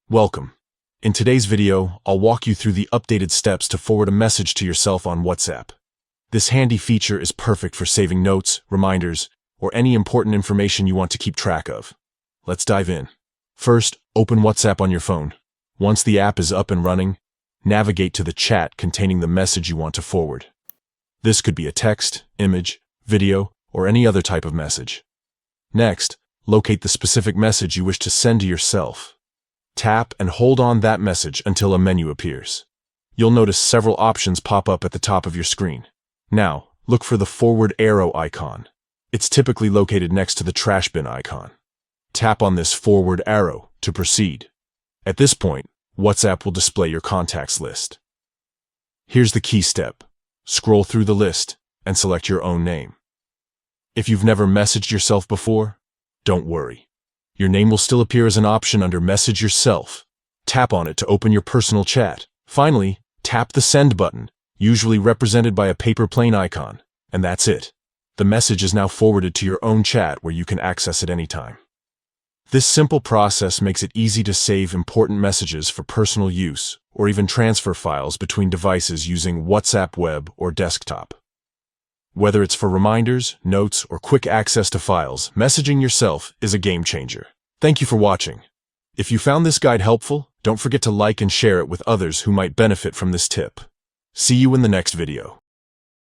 Welcome. In today's video, I'll walk you through the updated steps to forward a message to yourself on WhatsApp. This handy feature is perfect for saving notes, reminders, or any important information you want to keep track of. Let's dive in. First, open WhatsApp on your phone. Once the app is up and running, navigate to the chat containing the message you want to forward. This could be a text, image, video, or any other type of message. Next, locate the specific message you wish to send to yourself. Tap and hold on that message until a menu appears. You'll notice several options pop up at the top of your screen. Now, look for the forward arrow icon. It's typically located next to the trash bin icon. Tap on this forward arrow to proceed. At this point, WhatsApp will display your contacts list. Here's the key step. Scroll through the list and select your own name. If you've never messaged yourself before, don't worry. Your name will still appear as an option under Message Yourself. Tap on it to open your personal chat. Finally, tap the Send button, usually represented by a paper plane icon, and that's it. The message is now forwarded to your own chat where you can access it anytime. This simple process makes it easy to save important messages for personal use or even transfer files between devices using WhatsApp web or desktop. Whether it's for reminders, notes, or quick access to files, messaging yourself is a game changer. Thank you for watching. If you found this guide helpful, don't forget to like and share it with others who might benefit from this tip. See you in the next video.